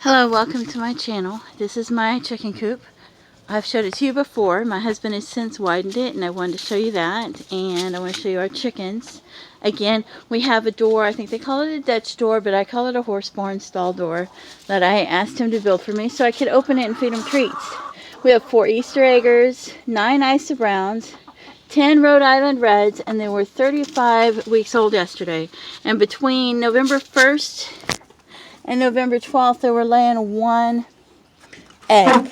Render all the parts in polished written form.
Hello, welcome to my channel. This is my chicken coop. I've showed it to you before. My husband has since widened it, and I wanted to show you that. And I want to show you our chickens. Again, we have a door. I think they call it a Dutch door, but I call it a horse barn stall door that I asked him to build for me so I could open it and feed them treats. We have 4 Easter eggers, 9 Isa Browns, 10 Rhode Island Reds, and they were 35 weeks old yesterday. And between November 1st and November 12th, they were laying 1 egg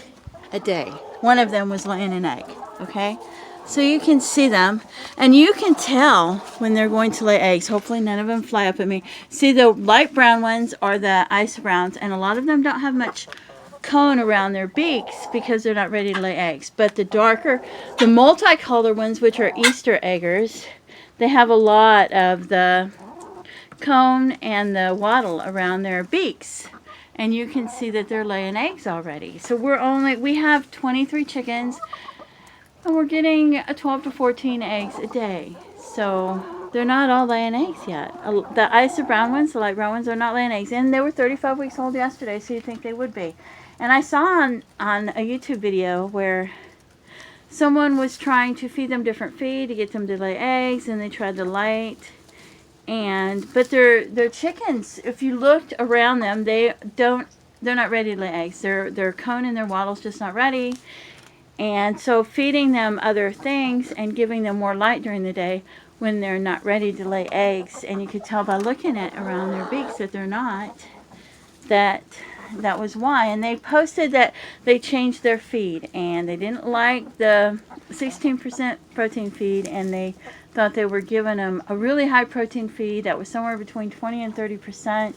a day. One of them was laying an egg, okay? So you can see them, and you can tell when they're going to lay eggs. Hopefully none of them fly up at me. See, the light brown ones are the Isa Browns, and a lot of them don't have much cone around their beaks because they're not ready to lay eggs. But the darker, the multicolored ones, which are Easter eggers, they have a lot of the cone and the wattle around their beaks, and you can see that they're laying eggs already. So we have 23 chickens, and we're getting 12 to 14 eggs a day. So they're not all laying eggs yet. The Isa brown ones, the light brown ones, are not laying eggs, and they were 35 weeks old yesterday, so you'd think they would be. And I saw on a YouTube video where someone was trying to feed them different feed to get them to lay eggs, and they tried the light. But they're chickens. If you looked around them, they're not ready to lay eggs. Their cone and their wattle's just not ready. And so feeding them other things and giving them more light during the day when they're not ready to lay eggs, and you could tell by looking at around their beaks that they're not, that was why. And they posted that they changed their feed, and they didn't like the 16% protein feed, and they thought they were giving them a really high protein feed that was somewhere between 20 and 30%.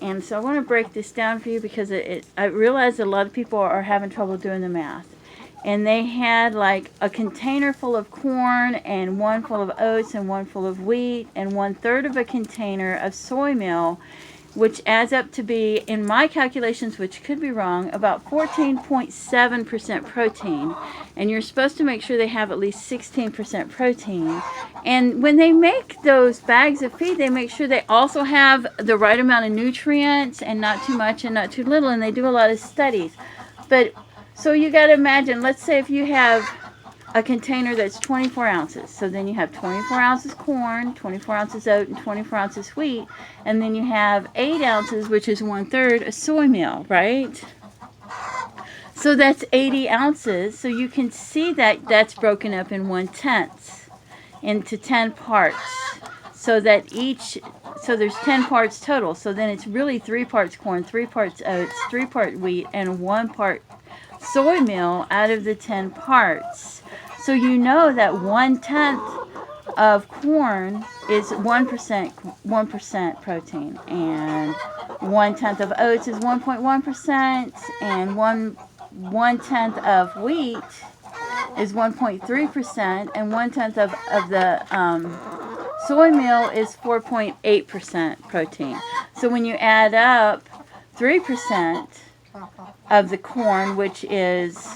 And so I want to break this down for you because I realize a lot of people are having trouble doing the math. And they had like a container full of corn, and 1 full of oats, and 1 full of wheat, and 1/3 of a container of soy meal, which adds up to be, in my calculations, which could be wrong, about 14.7% protein. And you're supposed to make sure they have at least 16% protein. And when they make those bags of feed, they make sure they also have the right amount of nutrients, and not too much and not too little, and they do a lot of studies. But so you got to imagine, let's say if you have a container that's 24 ounces. So then you have 24 ounces corn, 24 ounces oat, and 24 ounces wheat. And then you have 8 ounces, which is 1/3, of soy meal, right? So that's 80 ounces. So you can see that that's broken up in 1/10 into 10 parts. So that so there's 10 parts total. So then it's really 3 parts corn, 3 parts oats, 3 parts wheat, and 1 part soy meal out of the 10 parts. So you know that 1/10 of corn is 1% protein, and 1/10 of oats is 1.1%, and 1/10 of wheat is 1.3%, and 1/10 of the soy meal is 4.8% protein. So when you add up 3% of the corn, which is,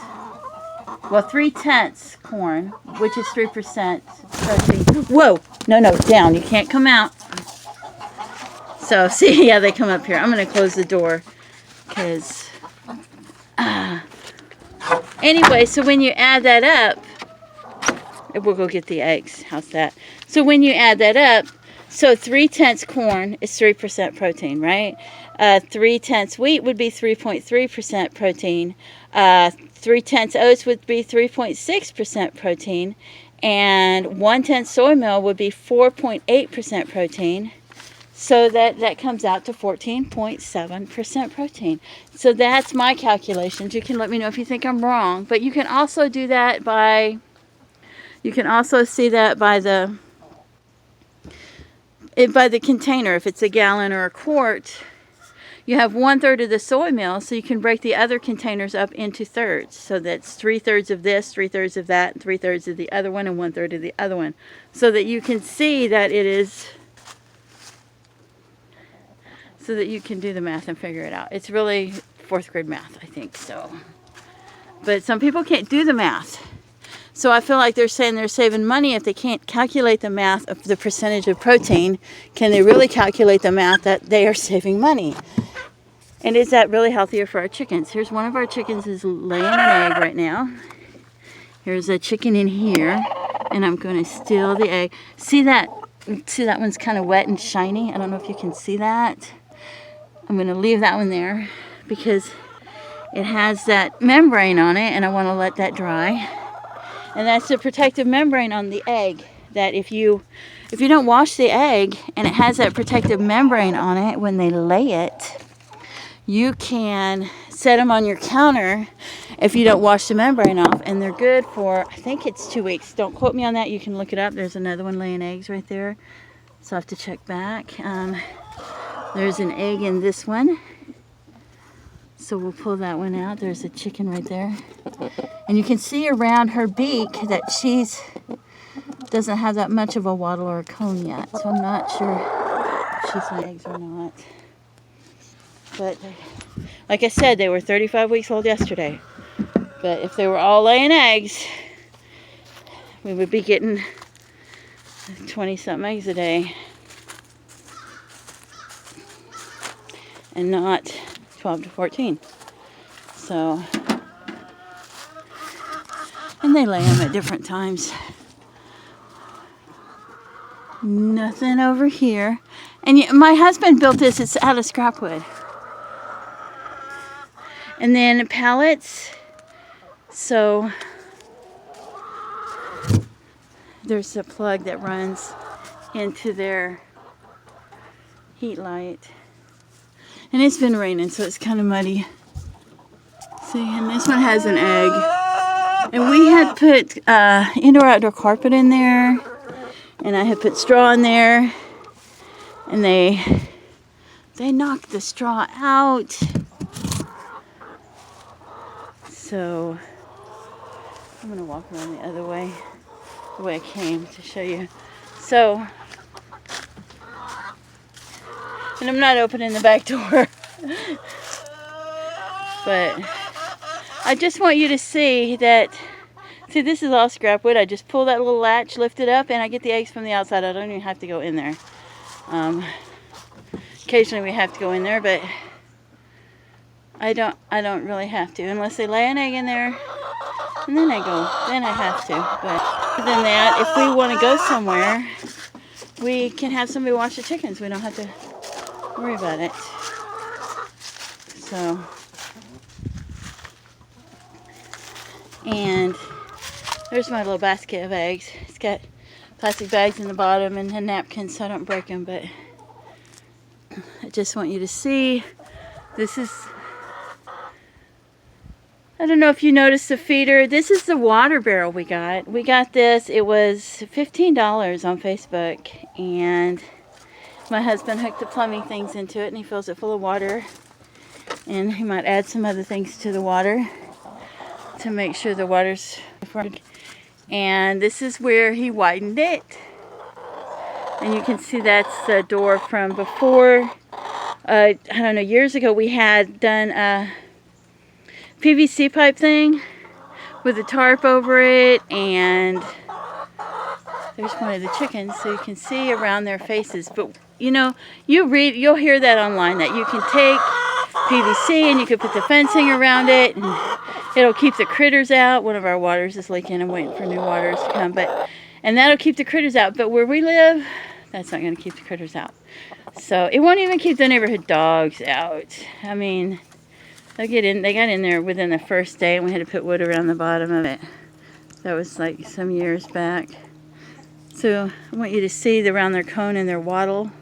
well, 3/10 corn, which is 3% protein. Whoa! No, down. You can't come out. So, see, yeah, they come up here. I'm going to close the door because... Anyway, so when you add that up, we'll go get the eggs. How's that? So when you add that up, so 3/10 corn is 3% protein, right? 3/10 wheat would be 3.3% protein. 3/10 oats would be 3.6% protein, and 1/10 soy meal would be 4.8% protein. So that comes out to 14.7% protein. So that's my calculations. You can let me know if you think I'm wrong, but you can also do that by, you can also see that by the container. If it's a gallon or a quart, you have 1/3 of the soy meal, so you can break the other containers up into thirds. So that's 3/3 of this, 3/3 of that, and 3/3 of the other one, and 1/3 of the other one. So that you can see that it is, so that you can do the math and figure it out. It's really 4th grade math, I think, so. But some people can't do the math. So I feel like they're saying they're saving money if they can't calculate the math of the percentage of protein. Can they really calculate the math that they are saving money? And is that really healthier for our chickens? Here's one of our chickens is laying an egg right now. Here's a chicken in here, and I'm going to steal the egg. See that? See that one's kind of wet and shiny? I don't know if you can see that. I'm going to leave that one there because it has that membrane on it, and I want to let that dry. And that's the protective membrane on the egg, that if you don't wash the egg and it has that protective membrane on it when they lay it, you can set them on your counter if you don't wash the membrane off, and they're good for, I think it's 2 weeks. Don't quote me on that. You can look it up. There's another one laying eggs right there, so I have to check back. There's an egg in this one, so we'll pull that one out. There's a chicken right there, and you can see around her beak that she's doesn't have that much of a wattle or a cone yet, so I'm not sure if she's laying eggs or not. But like I said, they were 35 weeks old yesterday. But if they were all laying eggs, we would be getting 20-something eggs a day. And not 12 to 14. So, and they lay them at different times. Nothing over here. And my husband built this. It's out of scrap wood. And then pallets. So there's a plug that runs into their heat light. And it's been raining, so it's kind of muddy. See, and this one has an egg. And we had put indoor-outdoor carpet in there. And I had put straw in there. And they knocked the straw out. So I'm going to walk around the other way, the way I came to show you. So, and I'm not opening the back door. But I just want you to see that, see, this is all scrap wood. I just pull that little latch, lift it up, and I get the eggs from the outside. I don't even have to go in there. Occasionally we have to go in there, but I don't really have to, unless they lay an egg in there, and then I have to. But other than that, if we want to go somewhere, we can have somebody watch the chickens. We don't have to worry about it. So, and there's my little basket of eggs. It's got plastic bags in the bottom and a napkin so I don't break them, but I just want you to see, this is, I don't know if you noticed the feeder. This is the water barrel we got. We got this. It was $15 on Facebook. And my husband hooked the plumbing things into it. And he fills it full of water. And he might add some other things to the water to make sure the water's... And this is where he widened it. And you can see that's the door from before. I don't know, years ago we had done a PVC pipe thing with a tarp over it, and there's one of the chickens, so you can see around their faces. But you know, you'll hear that online, that you can take PVC and you can put the fencing around it and it'll keep the critters out. One of our waters is leaking. I'm waiting for new waters to come, and that'll keep the critters out. But where we live, that's not going to keep the critters out. So it won't even keep the neighborhood dogs out. I mean, they got in there within the first day, and we had to put wood around the bottom of it. That was like some years back. So I want you to see around their cone and their wattle.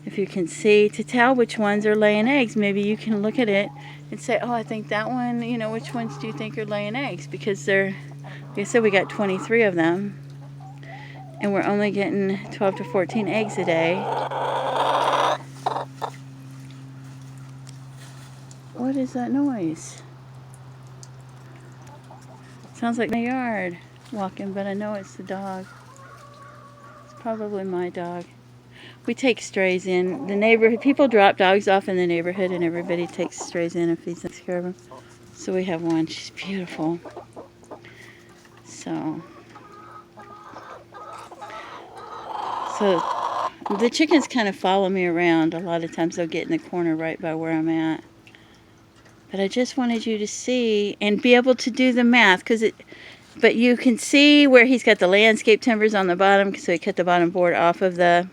If you can see, to tell which ones are laying eggs, maybe you can look at it and say, oh, I think that one, you know, which ones do you think are laying eggs? Because they're, like I said, we got 23 of them. And we're only getting 12 to 14 eggs a day. What is that noise? Sounds like my yard walking, but I know it's the dog. It's probably my dog. We take strays in the neighborhood. People drop dogs off in the neighborhood, and everybody takes strays in and feeds them, takes care of them. So we have one. She's beautiful. So The chickens kind of follow me around. A lot of times they'll get in the corner right by where I'm at. But I just wanted you to see and be able to do the math, but you can see where he's got the landscape timbers on the bottom, so he cut the bottom board off of the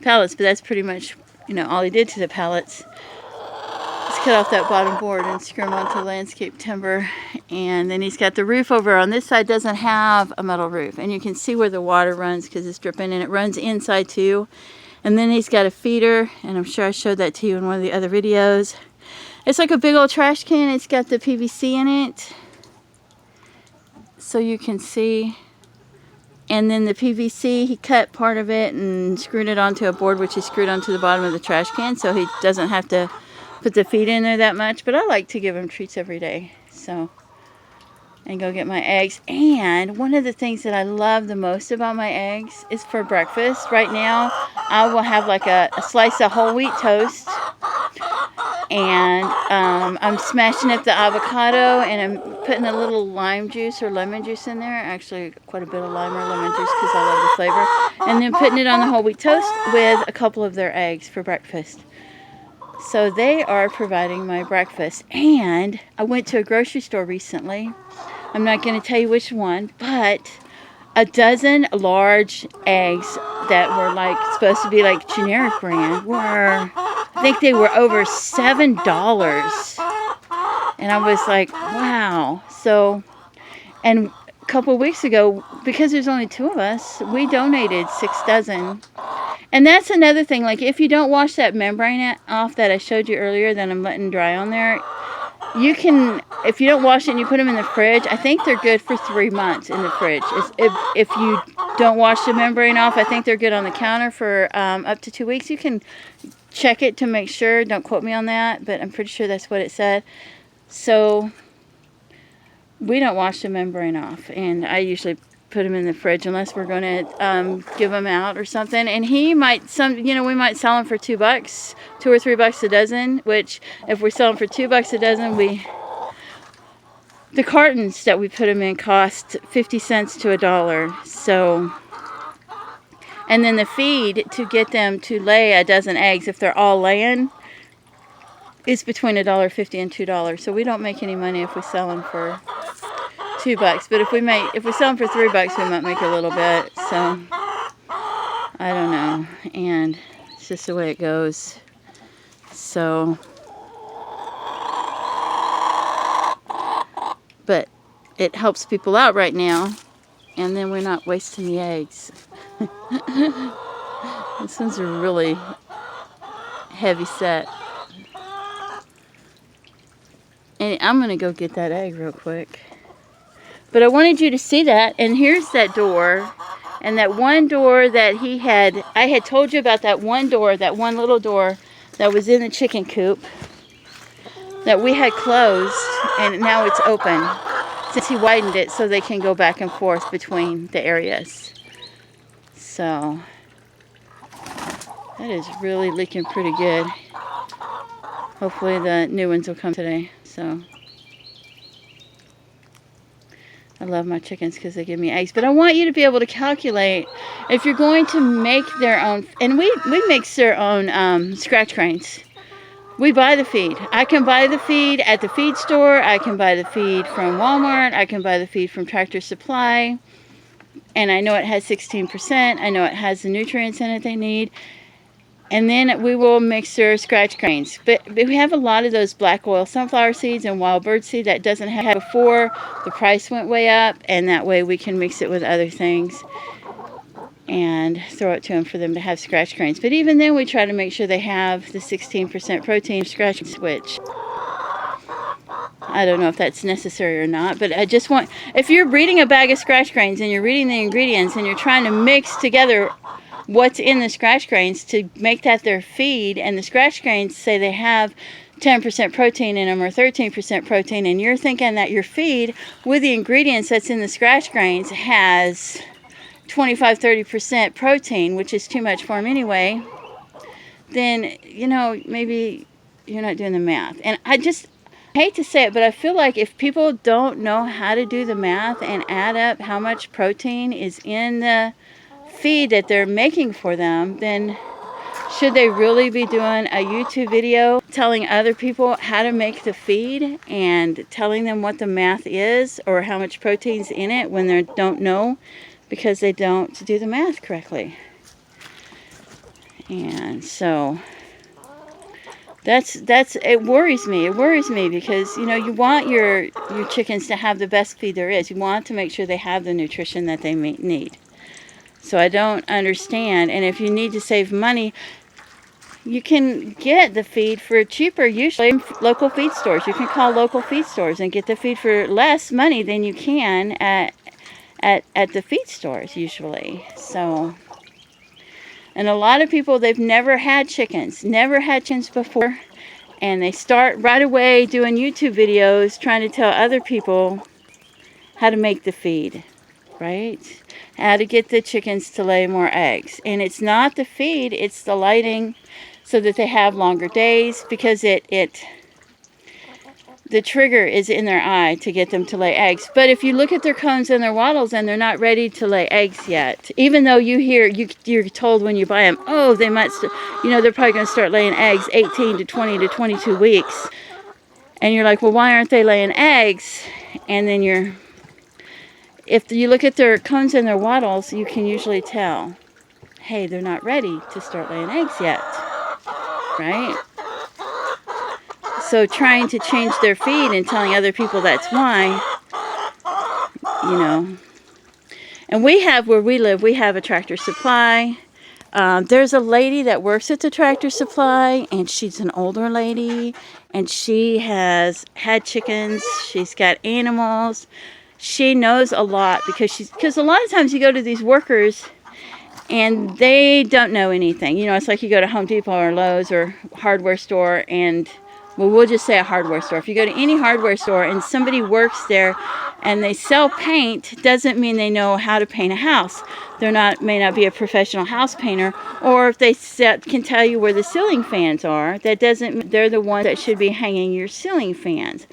pallets, but that's pretty much, all he did to the pallets. Just cut off that bottom board and screw them onto landscape timber. And then he's got the roof over on this side, doesn't have a metal roof. And you can see where the water runs because it's dripping, and it runs inside too. And then he's got a feeder, and I'm sure I showed that to you in one of the other videos. It's like a big old trash can. It's got the PVC in it, so you can see. And then the PVC, he cut part of it and screwed it onto a board, which he screwed onto the bottom of the trash can, so he doesn't have to put the feed in there that much. But I like to give him treats every day, and go get my eggs. And one of the things that I love the most about my eggs is for breakfast. Right now, I will have like a slice of whole wheat toast, and I'm smashing up the avocado, and I'm putting a little lime juice or lemon juice in there. Actually, quite a bit of lime or lemon juice because I love the flavor. And then putting it on the whole wheat toast with a couple of their eggs for breakfast. So they are providing my breakfast. And I went to a grocery store recently. I'm not going to tell you which one, but a dozen large eggs that were supposed to be like generic brand were, I think they were over $7. And I was like, wow. So, and a couple of weeks ago, because there's only 2 of us, we donated 6 dozen. And that's another thing, like if you don't wash that membrane off that I showed you earlier that I'm letting dry on there, you can, if you don't wash it and you put them in the fridge, I think they're good for 3 months in the fridge. If you don't wash the membrane off, I think they're good on the counter for up to 2 weeks. You can check it to make sure. Don't quote me on that, but I'm pretty sure that's what it said. So we don't wash the membrane off, and I usually put them in the fridge unless we're going to give them out or something. And we might sell them for $2, $2 or $3 a dozen, which if we sell them for $2 a dozen, the cartons that we put them in cost 50 cents to $1. So, and then the feed to get them to lay a dozen eggs, if they're all laying, is between $1.50 and $2. So we don't make any money if we sell them for $2, but if we sell them for $3, we might make a little bit. So I don't know, and it's just the way it goes. So, but it helps people out right now, and then we're not wasting the eggs. This one's a really heavy set, and I'm gonna go get that egg real quick. But I wanted you to see that. And here's that door. And that one door that I had told you about that one door, that one little door that was in the chicken coop that we had closed, and now it's open since he widened it so they can go back and forth between the areas. So that is really leaking pretty good. Hopefully the new ones will come today. So I love my chickens because they give me eggs. But I want you to be able to calculate if you're going to make their own. And we mix their own scratch cranes. We buy the feed. I can buy the feed at the feed store. I can buy the feed from Walmart. I can buy the feed from Tractor Supply. And I know it has 16%. I know it has the nutrients in it they need. And then we will mix their scratch cranes. But we have a lot of those black oil sunflower seeds and wild bird seed that doesn't have before. The price went way up, and that way we can mix it with other things and throw it to them for them to have scratch cranes. But even then, we try to make sure they have the 16% protein scratch, which I don't know if that's necessary or not. But I just want, if you're reading a bag of scratch cranes and you're reading the ingredients and you're trying to mix together what's in the scratch grains to make that their feed, and the scratch grains say they have 10% protein in them or 13% protein, and you're thinking that your feed with the ingredients that's in the scratch grains has 25-30% protein, which is too much for them anyway, then maybe you're not doing the math. And I just hate to say it, but I feel like if people don't know how to do the math and add up how much protein is in the feed that they're making for them, then should they really be doing a YouTube video telling other people how to make the feed and telling them what the math is or how much protein's in it when they don't know because they don't do the math correctly? And so it worries me. It worries me because, you know, you want your chickens to have the best feed there is. You want to make sure they have the nutrition that they need. So I don't understand. And if you need to save money, you can get the feed for cheaper, usually in local feed stores. You can call local feed stores and get the feed for less money than you can at the feed stores usually. So, and a lot of people, they've never had chickens before, and they start right away doing YouTube videos trying to tell other people how to make the feed, right? How to get the chickens to lay more eggs. And it's not the feed, it's the lighting so that they have longer days, because the trigger is in their eye to get them to lay eggs. But if you look at their cones and their wattles, and they're not ready to lay eggs yet, even though you're told when you buy them, oh, they might, they're probably going to start laying eggs 18 to 20 to 22 weeks. And you're like, well, why aren't they laying eggs? And then if you look at their cones and their wattles, you can usually tell, hey, they're not ready to start laying eggs yet, right? So trying to change their feed and telling other people that's why, And where we live, we have a Tractor Supply. There's a lady that works at the Tractor Supply, and she's an older lady, and she has had chickens. She's got animals. She knows a lot because a lot of times you go to these workers and they don't know anything. It's like you go to Home Depot or Lowe's or hardware store, and we'll just say a hardware store. If you go to any hardware store and somebody works there and they sell paint, doesn't mean they know how to paint a house. May not be a professional house painter. Or if they can tell you where the ceiling fans are, that doesn't mean they're the ones that should be hanging your ceiling fans.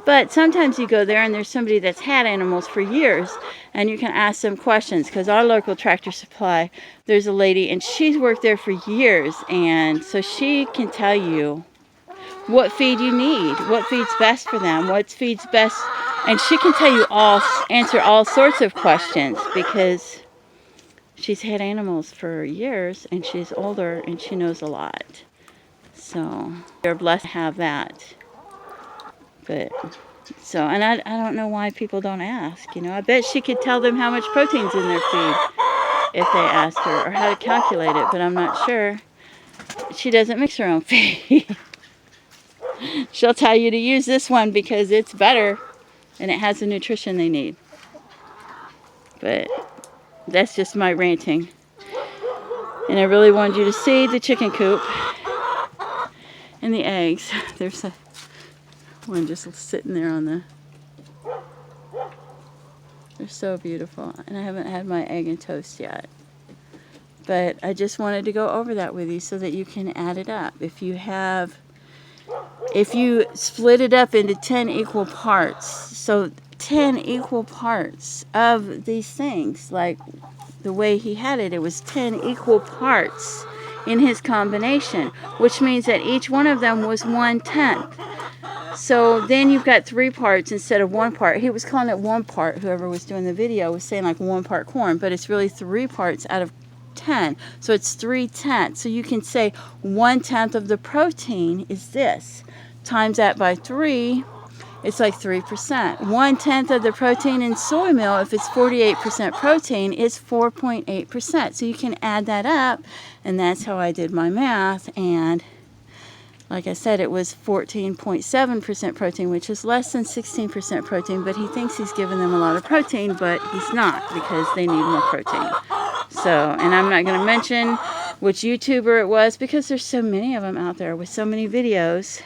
But sometimes you go there and there's somebody that's had animals for years, and you can ask them questions, because our local Tractor Supply, there's a lady and she's worked there for years, and so she can tell you what feed you need, what feed's best for them, what feed's best, and she can tell you answer all sorts of questions, because she's had animals for years and she's older and she knows a lot. So you're blessed to have that. And I don't know why people don't ask. I bet she could tell them how much protein's in their feed if they asked her, or how to calculate it, but I'm not sure. She doesn't mix her own feed. She'll tell you to use this one because it's better and it has the nutrition they need. But that's just my ranting. And I really wanted you to see the chicken coop and the eggs. There's one just sitting there they're so beautiful. And I haven't had my egg and toast yet. But I just wanted to go over that with you so that you can add it up. If you split it up into 10 equal parts, so 10 equal parts of these things, like the way he had it, it was 10 equal parts in his combination, which means that each one of them was 1/10. So then you've got 3 parts instead of 1 part. He was calling it 1 part. Whoever was doing the video was saying like 1 part corn, but it's really 3 parts out of 10. So it's 3/10. So you can say 1/10 of the protein is this. Times that by 3, it's like 3%. 1/10 of the protein in soy meal, if it's 48% protein, is 4.8%. So you can add that up, and that's how I did my math. And like I said, it was 14.7% protein, which is less than 16% protein, but he thinks he's giving them a lot of protein, but he's not, because they need more protein. So, and I'm not going to mention which YouTuber it was, because there's so many of them out there with so many videos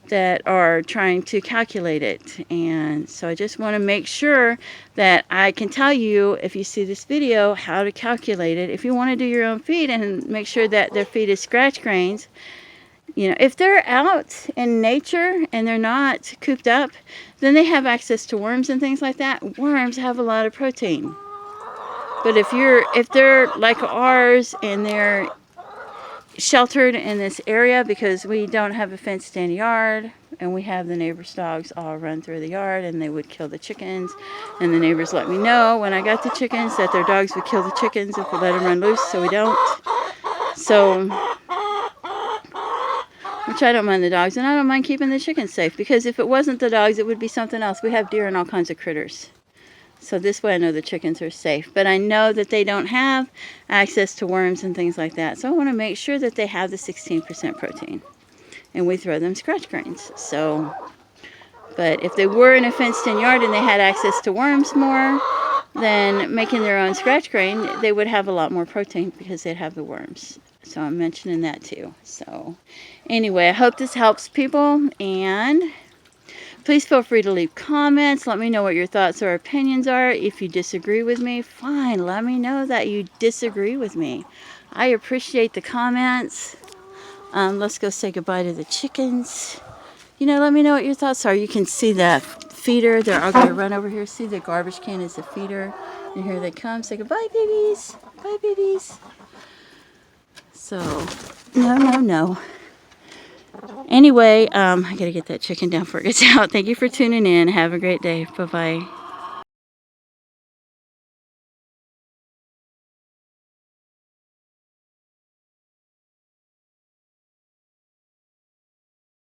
that are trying to calculate it. And so I just want to make sure that I can tell you, if you see this video, how to calculate it. If you want to do your own feed and make sure that their feed is scratch grains, if they're out in nature and they're not cooped up, then they have access to worms and things like that. Worms have a lot of protein. But if they're like ours and they're sheltered in this area because we don't have a fenced-in yard, and we have the neighbors' dogs all run through the yard, and they would kill the chickens, and the neighbors let me know when I got the chickens that their dogs would kill the chickens if we let them run loose, so we don't. So, which I don't mind the dogs, and I don't mind keeping the chickens safe, because if it wasn't the dogs, it would be something else. We have deer and all kinds of critters. So this way I know the chickens are safe. But I know that they don't have access to worms and things like that. So I want to make sure that they have the 16% protein. And we throw them scratch grains. So, but if they were in a fenced-in yard and they had access to worms more than making their own scratch grain, they would have a lot more protein because they'd have the worms. So I'm mentioning that too. So anyway, I hope this helps people, and please feel free to leave comments. Let me know what your thoughts or opinions are. If you disagree with me, fine. Let me know that you disagree with me. I appreciate the comments. Let's go say goodbye to the chickens. You know, let me know what your thoughts are. You can see the feeder. They're all going to run over here. See, the garbage can is the feeder. And here they come. Say goodbye, babies. Bye, babies. So, no. Anyway, I gotta get that chicken down before it gets out. Thank you for tuning in. Have a great day. Bye-bye.